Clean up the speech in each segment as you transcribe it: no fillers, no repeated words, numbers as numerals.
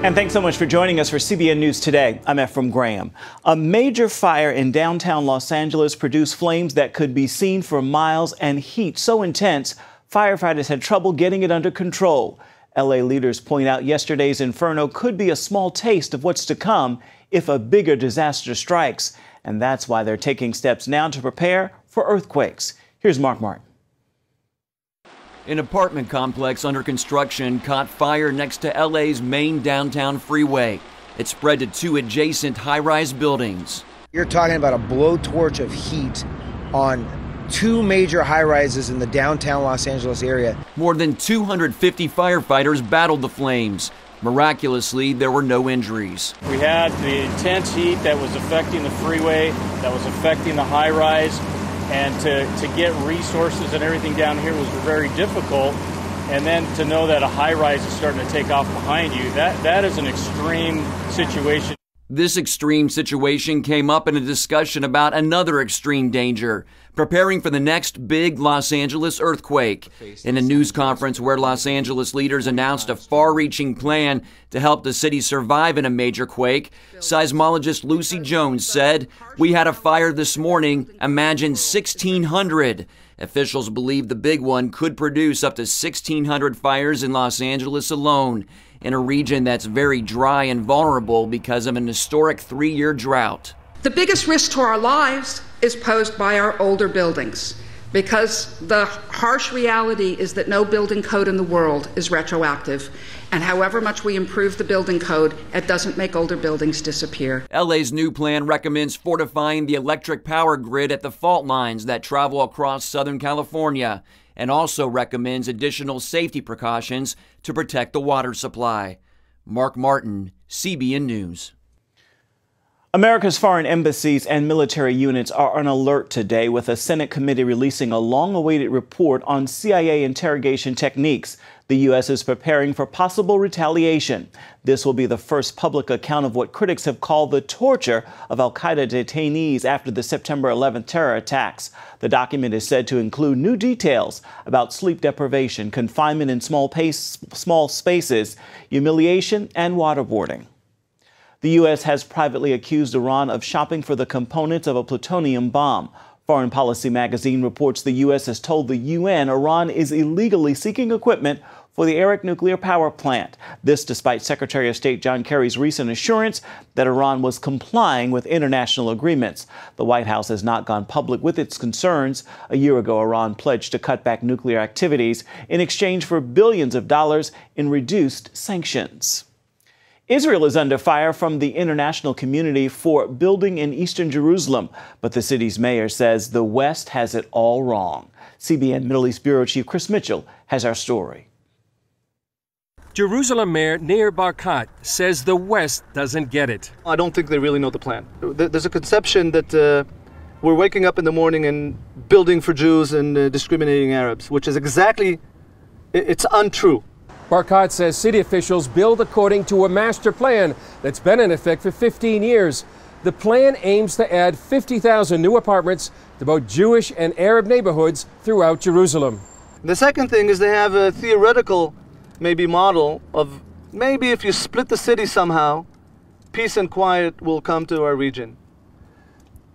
And thanks so much for joining us for CBN News Today. I'm Ephraim Graham. A major fire in downtown Los Angeles produced flames that could be seen for miles and heat so intense, firefighters had trouble getting it under control. LA leaders point out yesterday's inferno could be a small taste of what's to come if a bigger disaster strikes. And that's why they're taking steps now to prepare for earthquakes. Here's Mark Martin. An apartment complex under construction caught fire next to LA's main downtown freeway. It spread to two adjacent high-rise buildings. You're talking about a blowtorch of heat on two major high-rises in the downtown Los Angeles area. More than 250 firefighters battled the flames. Miraculously, there were no injuries. We had the intense heat that was affecting the freeway, that was affecting the high-rise. And to get resources and everything down here was very difficult. And then to know that a high-rise is starting to take off behind you, that is an extreme situation. This extreme situation came up in a discussion about another extreme danger, preparing for the next big Los Angeles earthquake. In a news conference where Los Angeles leaders announced a far-reaching plan to help the city survive in a major quake, seismologist Lucy Jones said, "We had a fire this morning, imagine 1,600. Officials believe the big one could produce up to 1,600 fires in Los Angeles alone, in a region that's very dry and vulnerable because of an historic 3-year drought. The biggest risk to our lives is posed by our older buildings, because the harsh reality is that no building code in the world is retroactive. And however much we improve the building code, it doesn't make older buildings disappear. LA's new plan recommends fortifying the electric power grid at the fault lines that travel across Southern California, and also recommends additional safety precautions to protect the water supply. Mark Martin, CBN News. America's foreign embassies and military units are on alert today, with a Senate committee releasing a long-awaited report on CIA interrogation techniques. The U.S. is preparing for possible retaliation. This will be the first public account of what critics have called the torture of al-Qaeda detainees after the September 11th terror attacks. The document is said to include new details about sleep deprivation, confinement in small spaces, humiliation, and waterboarding. The U.S. has privately accused Iran of shopping for the components of a plutonium bomb. Foreign Policy magazine reports the U.S. has told the UN Iran is illegally seeking equipment for the Arak nuclear power plant. This despite Secretary of State John Kerry's recent assurance that Iran was complying with international agreements. The White House has not gone public with its concerns. A year ago, Iran pledged to cut back nuclear activities in exchange for billions of dollars in reduced sanctions. Israel is under fire from the international community for building in eastern Jerusalem, but the city's mayor says the West has it all wrong. CBN Middle East Bureau Chief Chris Mitchell has our story. Jerusalem Mayor Nir Barkat says the West doesn't get it. I don't think they really know the plan. There's a conception that we're waking up in the morning and building for Jews and discriminating Arabs, which is it's untrue. Barkat says city officials build according to a master plan that's been in effect for 15 years. The plan aims to add 50,000 new apartments to both Jewish and Arab neighborhoods throughout Jerusalem. The second thing is they have a theoretical model of maybe if you split the city somehow, peace and quiet will come to our region.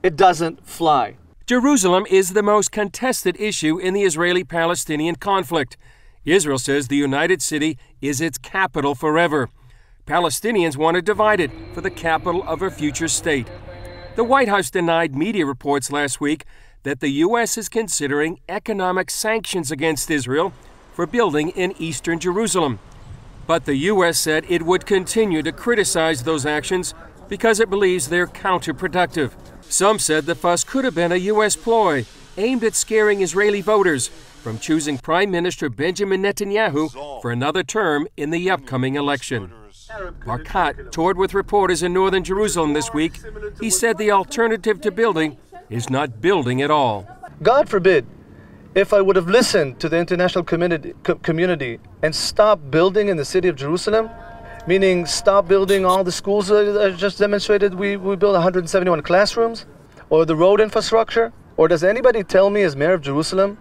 It doesn't fly. Jerusalem is the most contested issue in the Israeli-Palestinian conflict. Israel says the United City is its capital forever. Palestinians want to divide it for the capital of a future state. The White House denied media reports last week that the U.S. is considering economic sanctions against Israel for building in eastern Jerusalem. But the U.S. said it would continue to criticize those actions because it believes they're counterproductive. Some said the fuss could have been a U.S. ploy aimed at scaring Israeli voters from choosing Prime Minister Benjamin Netanyahu for another term in the upcoming election. Barkat toured with reporters in northern Jerusalem this week. He said the alternative to building is not building at all. God forbid, if I would have listened to the international community and stopped building in the city of Jerusalem, meaning stop building all the schools that I just demonstrated, we built 171 classrooms, or the road infrastructure, or does anybody tell me as mayor of Jerusalem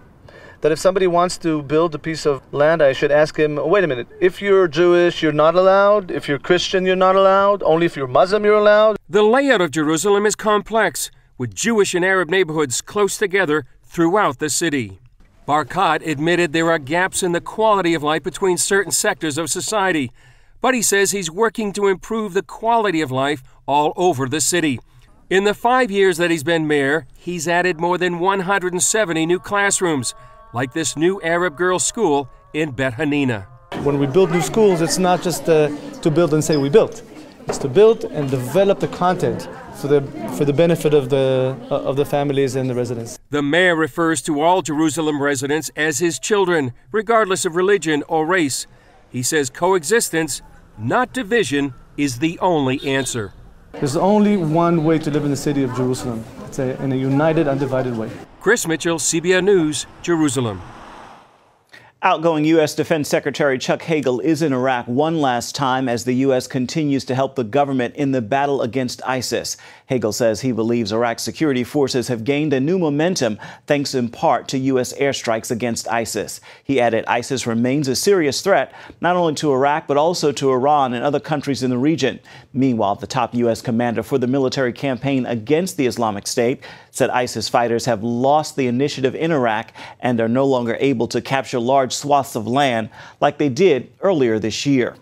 that if somebody wants to build a piece of land, I should ask him, wait a minute, if you're Jewish, you're not allowed. If you're Christian, you're not allowed. Only if you're Muslim, you're allowed. The layout of Jerusalem is complex, with Jewish and Arab neighborhoods close together throughout the city. Barkat admitted there are gaps in the quality of life between certain sectors of society, but he says he's working to improve the quality of life all over the city. In the 5 years that he's been mayor, he's added more than 170 new classrooms, like this new Arab girls' school in Bet Hanina. When we build new schools, it's not just to build and say we built. It's to build and develop the content for the benefit of the families and the residents. The mayor refers to all Jerusalem residents as his children, regardless of religion or race. He says coexistence, not division, is the only answer. There's only one way to live in the city of Jerusalem. It's in a united, undivided way. Chris Mitchell, CBN News, Jerusalem. Outgoing U.S. Defense Secretary Chuck Hagel is in Iraq one last time as the U.S. continues to help the government in the battle against ISIS. Hagel says he believes Iraq's security forces have gained a new momentum thanks in part to U.S. airstrikes against ISIS. He added ISIS remains a serious threat not only to Iraq but also to Iran and other countries in the region. Meanwhile, the top U.S. commander for the military campaign against the Islamic State said ISIS fighters have lost the initiative in Iraq and are no longer able to capture large swaths of land like they did earlier this year.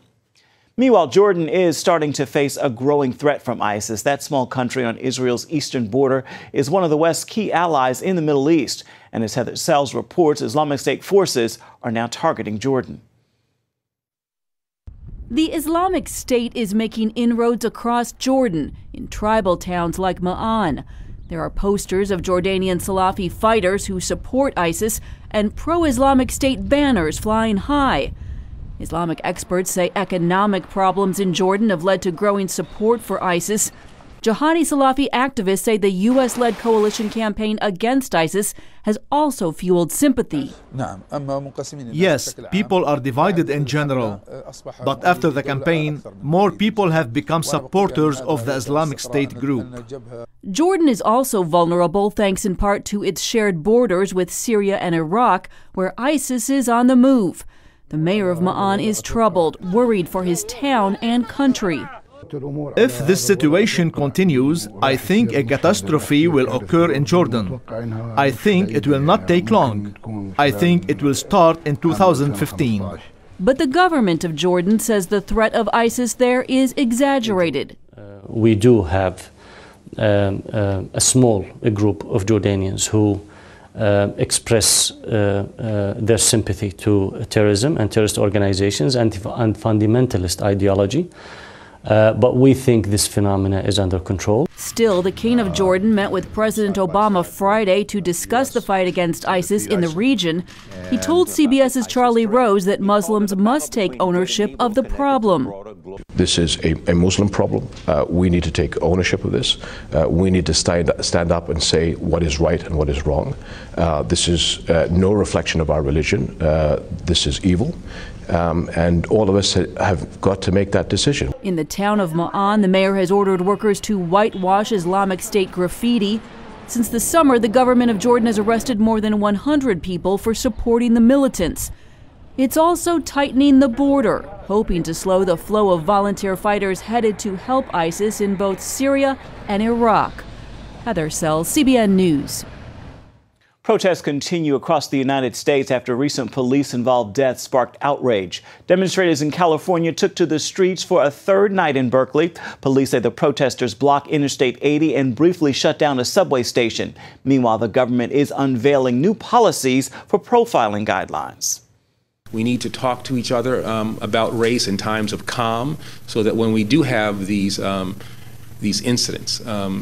Meanwhile, Jordan is starting to face a growing threat from ISIS. That small country on Israel's eastern border is one of the West's key allies in the Middle East. And as Heather Sells reports, Islamic State forces are now targeting Jordan. The Islamic State is making inroads across Jordan in tribal towns like Ma'an. There are posters of Jordanian Salafi fighters who support ISIS and pro-Islamic State banners flying high. Islamic experts say economic problems in Jordan have led to growing support for ISIS. Jihadi Salafi activists say the U.S.-led coalition campaign against ISIS has also fueled sympathy. Yes, people are divided in general, but after the campaign, more people have become supporters of the Islamic State group. Jordan is also vulnerable thanks in part to its shared borders with Syria and Iraq, where ISIS is on the move. The mayor of Ma'an is troubled, worried for his town and country. If this situation continues, I think a catastrophe will occur in Jordan. I think it will not take long. I think it will start in 2015. But the government of Jordan says the threat of ISIS there is exaggerated. We do have a small group of Jordanians who express their sympathy to terrorism and terrorist organizations and fundamentalist ideology. But we think this phenomena is under control. Still, the King of Jordan met with President Obama Friday to discuss the fight against ISIS in the region. He told CBS's Charlie Rose that Muslims must take ownership of the problem. This is a Muslim problem. We need to take ownership of this. We need to stand up and say what is right and what is wrong. This is no reflection of our religion. This is evil. And all of us have got to make that decision. In the town of Ma'an, the mayor has ordered workers to whitewash Islamic State graffiti. Since the summer, the government of Jordan has arrested more than 100 people for supporting the militants. It's also tightening the border, hoping to slow the flow of volunteer fighters headed to help ISIS in both Syria and Iraq. Heather Sells, CBN News. Protests continue across the United States after recent police-involved deaths sparked outrage. Demonstrators in California took to the streets for a third night in Berkeley. Police say the protesters blocked Interstate 80 and briefly shut down a subway station. Meanwhile, the government is unveiling new policies for profiling guidelines. We need to talk to each other about race in times of calm so that when we do have these incidents,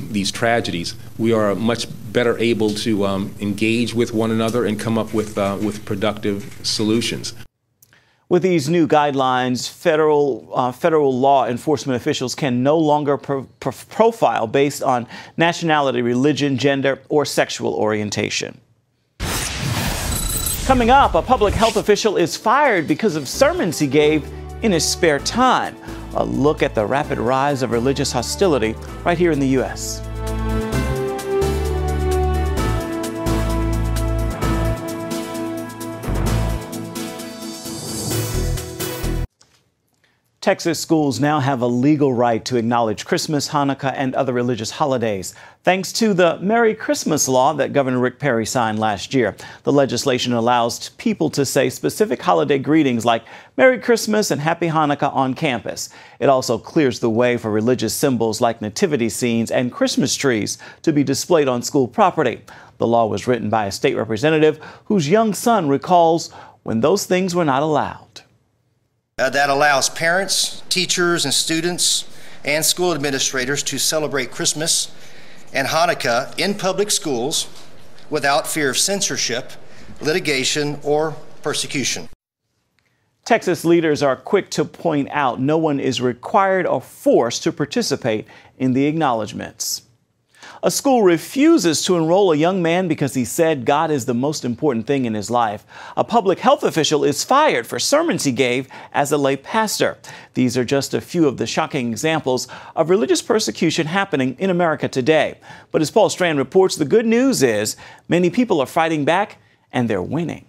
these tragedies, we are much better able to engage with one another and come up with productive solutions. With these new guidelines, federal law enforcement officials can no longer profile based on nationality, religion, gender, or sexual orientation. Coming up, a public health official is fired because of sermons he gave in his spare time. A look at the rapid rise of religious hostility right here in the U.S. Texas schools now have a legal right to acknowledge Christmas, Hanukkah, and other religious holidays, thanks to the Merry Christmas law that Governor Rick Perry signed last year. The legislation allows people to say specific holiday greetings like Merry Christmas and Happy Hanukkah on campus. It also clears the way for religious symbols like nativity scenes and Christmas trees to be displayed on school property. The law was written by a state representative whose young son recalls when those things were not allowed. That allows parents, teachers, and students and school administrators to celebrate Christmas and Hanukkah in public schools without fear of censorship, litigation, or persecution. Texas leaders are quick to point out no one is required or forced to participate in the acknowledgments. A school refuses to enroll a young man because he said God is the most important thing in his life. A public health official is fired for sermons he gave as a lay pastor. These are just a few of the shocking examples of religious persecution happening in America today. But as Paul Strand reports, the good news is many people are fighting back and they're winning.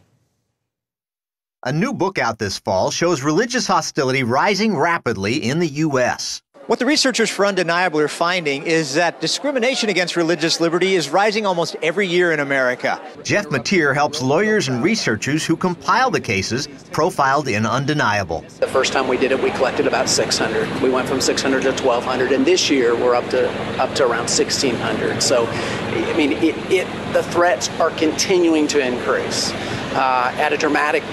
A new book out this fall shows religious hostility rising rapidly in the U.S. What the researchers for Undeniable are finding is that discrimination against religious liberty is rising almost every year in America. Jeff Mateer helps lawyers and researchers who compile the cases profiled in Undeniable. The first time we did it, we collected about 600. We went from 600 to 1,200, and this year we're up to around 1,600. So, I mean, the threats are continuing to increase at a dramatic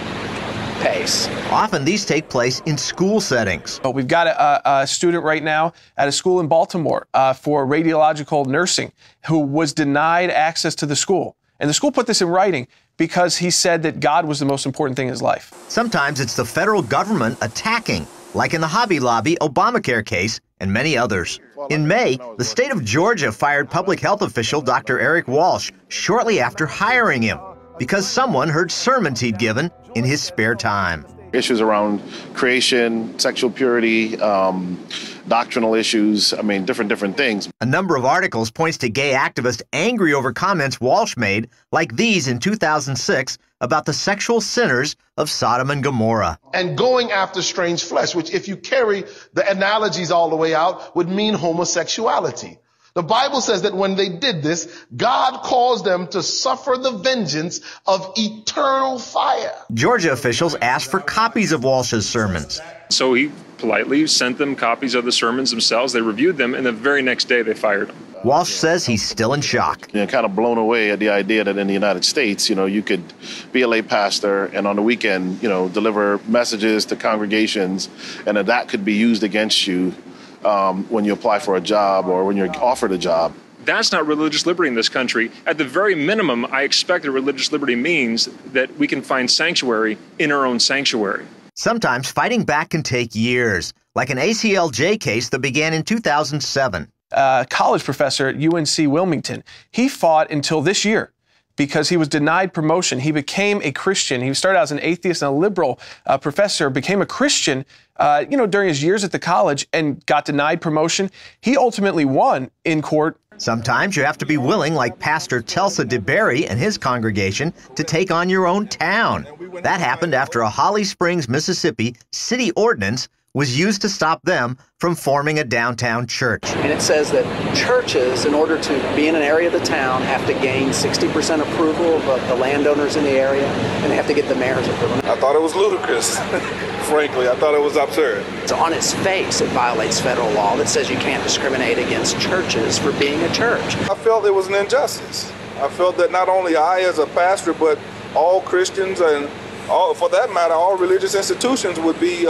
pace. Often these take place in school settings. We've got a student right now at a school in Baltimore for radiological nursing who was denied access to the school. And the school put this in writing because he said that God was the most important thing in his life. Sometimes it's the federal government attacking, like in the Hobby Lobby Obamacare case and many others. In May, the state of Georgia fired public health official Dr. Eric Walsh shortly after hiring him because someone heard sermons he'd given in his spare time. Issues around creation, sexual purity, doctrinal issues, different things. A number of articles points to gay activists angry over comments Walsh made, like these in 2006 about the sexual sinners of Sodom and Gomorrah. And going after strange flesh, which if you carry the analogies all the way out, would mean homosexuality. The Bible says that when they did this, God caused them to suffer the vengeance of eternal fire. Georgia officials asked for copies of Walsh's sermons. So he politely sent them copies of the sermons themselves. They reviewed them, and the very next day they fired him. Walsh says he's still in shock. Kind of blown away at the idea that in the United States, you could be a lay pastor and on the weekend, deliver messages to congregations, and that could be used against you when you apply for a job or when you're offered a job. That's not religious liberty in this country. At the very minimum, I expect that religious liberty means that we can find sanctuary in our own sanctuary. Sometimes fighting back can take years, like an ACLJ case that began in 2007. A college professor at UNC Wilmington, he fought until this year because he was denied promotion. He became a Christian. He started out as an atheist and a liberal professor, became a Christian, during his years at the college and got denied promotion. He ultimately won in court. Sometimes you have to be willing, like Pastor Telsa DeBerry and his congregation, to take on your own town. That happened after a Holly Springs, Mississippi city ordinance was used to stop them from forming a downtown church. And it says that churches, in order to be in an area of the town, have to gain 60% approval of the landowners in the area, and they have to get the mayor's approval. I thought it was ludicrous. Frankly, I thought it was absurd. So on its face, it violates federal law that says you can't discriminate against churches for being a church. I felt it was an injustice. I felt that not only I as a pastor, but all Christians and all, for that matter, all religious institutions would be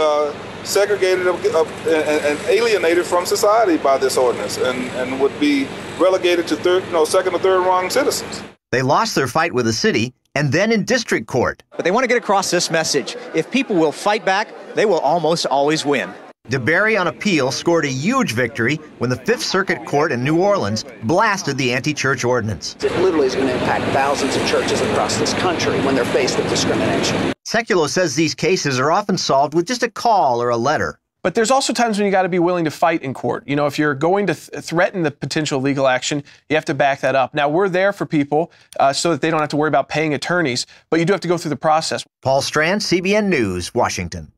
segregated and alienated from society by this ordinance and would be relegated to second or third rung citizens. They lost their fight with the city and then in district court. But they want to get across this message. If people will fight back, they will almost always win. DeBerry on appeal scored a huge victory when the Fifth Circuit Court in New Orleans blasted the anti-church ordinance. It literally is going to impact thousands of churches across this country when they're faced with discrimination. Sekulow says these cases are often solved with just a call or a letter. But there's also times when you got to be willing to fight in court. If you're going to threaten the potential legal action, you have to back that up. Now, we're there for people so that they don't have to worry about paying attorneys, but you do have to go through the process. Paul Strand, CBN News, Washington.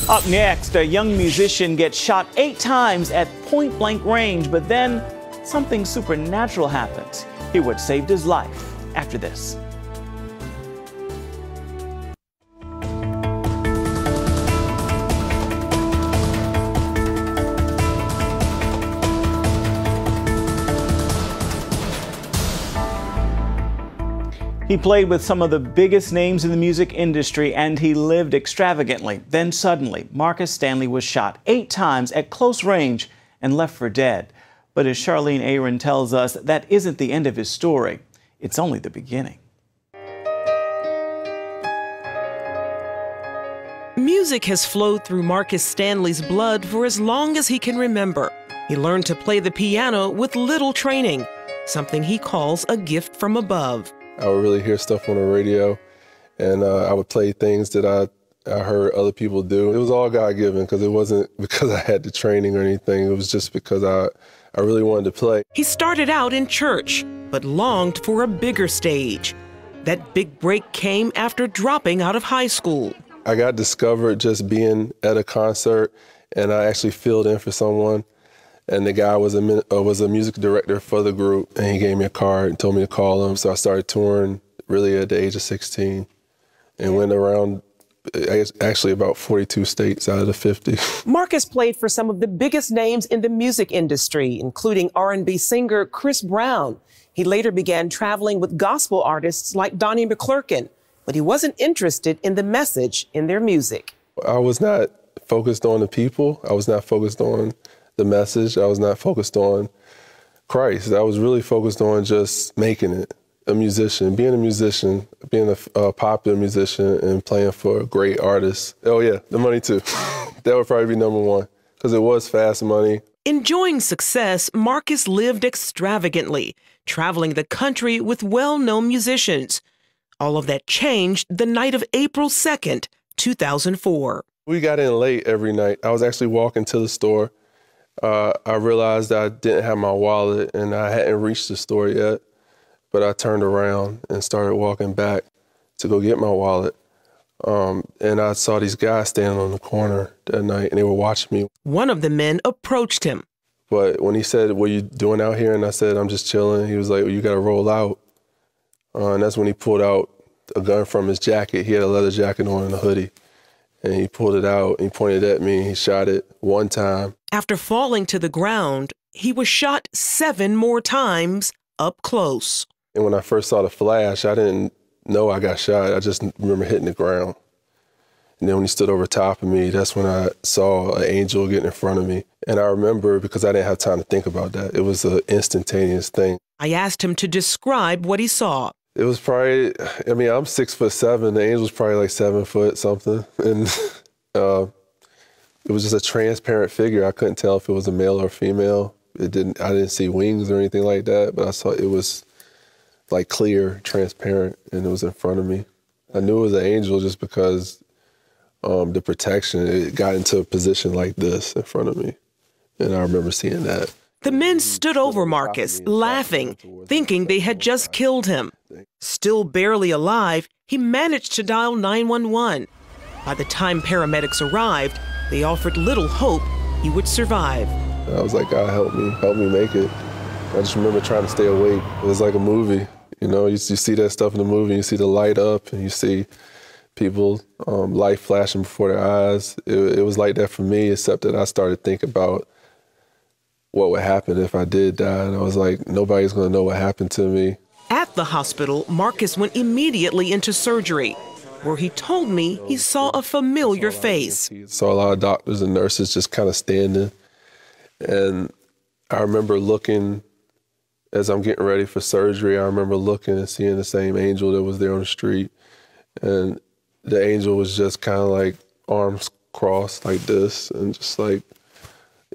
Up next, a young musician gets shot 8 times at point-blank range, but then something supernatural happens. Hear what saved his life after this. He played with some of the biggest names in the music industry, and he lived extravagantly. Then suddenly, Marcus Stanley was shot 8 times at close range and left for dead. But as Charlene Aaron tells us, that isn't the end of his story. It's only the beginning. Music has flowed through Marcus Stanley's blood for as long as he can remember. He learned to play the piano with little training, something he calls a gift from above. I would really hear stuff on the radio, and I would play things that I heard other people do. It was all God-given, because it wasn't because I had the training or anything. It was just because I really wanted to play. He started out in church, but longed for a bigger stage. That big break came after dropping out of high school. I got discovered just being at a concert, and I actually filled in for someone. And the guy was a music director for the group, and he gave me a card and told me to call him. So I started touring really at the age of 16 and went around actually about 42 states out of the 50. Marcus played for some of the biggest names in the music industry, including R&B singer Chris Brown. He later began traveling with gospel artists like Donnie McClurkin, but he wasn't interested in the message in their music. I was not focused on the people. I was not focused on the message. I was not focused on Christ. I was really focused on just making it, a musician, being a popular musician and playing for great artists. Oh yeah, the money too. That would probably be number one, because it was fast money. Enjoying success, Marcus lived extravagantly, traveling the country with well-known musicians. All of that changed the night of April 2nd, 2004. We got in late every night. I was actually walking to the store. I realized I didn't have my wallet and I hadn't reached the store yet, but I turned around and started walking back to go get my wallet. And I saw these guys standing on the corner that night, and they were watching me. One of the men approached him. But when he said, "What are you doing out here?" and I said, "I'm just chilling," he was like, "Well, you got to roll out." And that's when he pulled out a gun from his jacket. He had a leather jacket on and a hoodie. And he pulled it out, and he pointed at me, and he shot it 1 time. After falling to the ground, he was shot 7 more times up close. And when I first saw the flash, I didn't know I got shot. I just remember hitting the ground. And then when he stood over top of me, that's when I saw an angel getting in front of me. And I remember, because I didn't have time to think about that, it was an instantaneous thing. I asked him to describe what he saw. It was probably, I mean, I'm 6'7". The angel was probably like 7 foot something. And it was just a transparent figure. I couldn't tell if it was a male or female. I didn't see wings or anything like that, but I saw it was like clear, transparent, and it was in front of me. I knew it was an angel just because the protection, it got into a position like this in front of me. And I remember seeing that. The men stood over Marcus, laughing, thinking they had just killed him. Still barely alive, he managed to dial 911. By the time paramedics arrived, they offered little hope he would survive. I was like, God, help me make it. I just remember trying to stay awake. It was like a movie. You know, you see that stuff in the movie, you see the light up, and you see people, light flashing before their eyes. It was like that for me, except that I started thinking about what would happen if I did die. And I was like, nobody's going to know what happened to me. At the hospital, Marcus went immediately into surgery, where he told me he saw a familiar face. Saw a lot of doctors and nurses just kind of standing. And I remember looking, as I'm getting ready for surgery, I remember looking and seeing the same angel that was there on the street. And the angel was just kind of like arms crossed like this, and just like,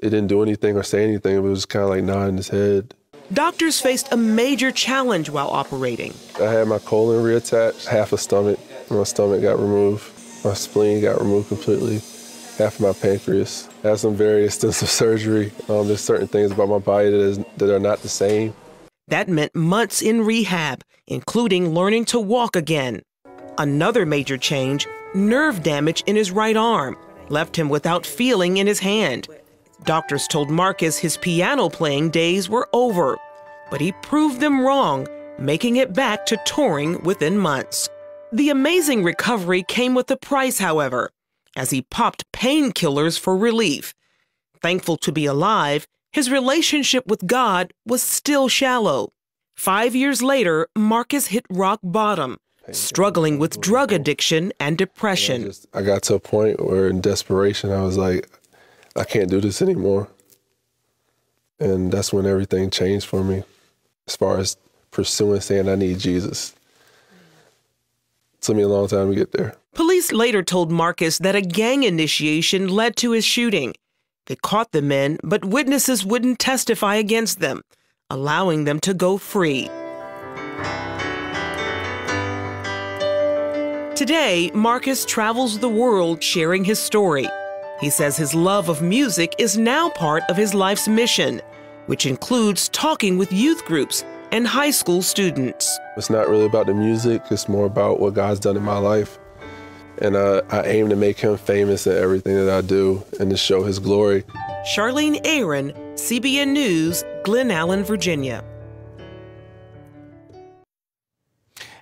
it didn't do anything or say anything. It was just kind of like nodding his head. Doctors faced a major challenge while operating. I had my colon reattached, half a stomach. My stomach got removed. My spleen got removed completely. Half of my pancreas. I had some very extensive surgery. There's certain things about my body that are not the same. That meant months in rehab, including learning to walk again. Another major change, nerve damage in his right arm. left him without feeling in his hand. Doctors told Marcus his piano playing days were over, but he proved them wrong, making it back to touring within months. The amazing recovery came with a price, however, as he popped painkillers for relief. Thankful to be alive, his relationship with God was still shallow. 5 years later, Marcus hit rock bottom, struggling with drug addiction and depression. I got to a point where in desperation, I was like, I can't do this anymore. And that's when everything changed for me as far as pursuing saying I need Jesus. It took me a long time to get there. Police later told Marcus that a gang initiation led to his shooting. They caught the men, but witnesses wouldn't testify against them, allowing them to go free. Today, Marcus travels the world sharing his story. He says his love of music is now part of his life's mission, which includes talking with youth groups and high school students. It's not really about the music, it's more about what God's done in my life. And I aim to make him famous in everything that I do and to show his glory. Charlene Aaron, CBN News, Glen Allen, Virginia.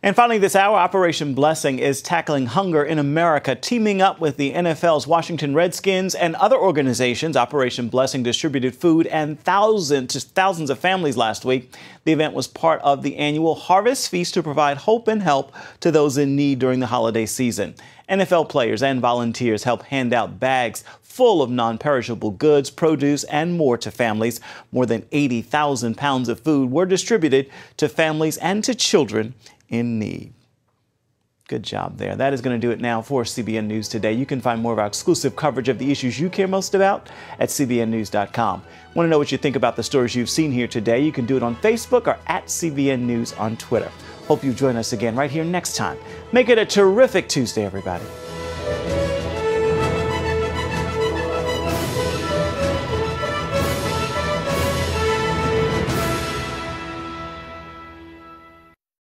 And finally this hour, Operation Blessing is tackling hunger in America, teaming up with the NFL's Washington Redskins and other organizations. Operation Blessing distributed food and thousands of families last week. The event was part of the annual Harvest Feast to provide hope and help to those in need during the holiday season. NFL players and volunteers help hand out bags full of non-perishable goods, produce, and more to families. More than 80,000 pounds of food were distributed to families and to children in need. Good job there. That is going to do it now for CBN News Today. You can find more of our exclusive coverage of the issues you care most about at cbnnews.com. Want to know what you think about the stories you've seen here today? You can do it on Facebook or at CBN News on Twitter. Hope you join us again right here next time. Make it a terrific Tuesday, everybody.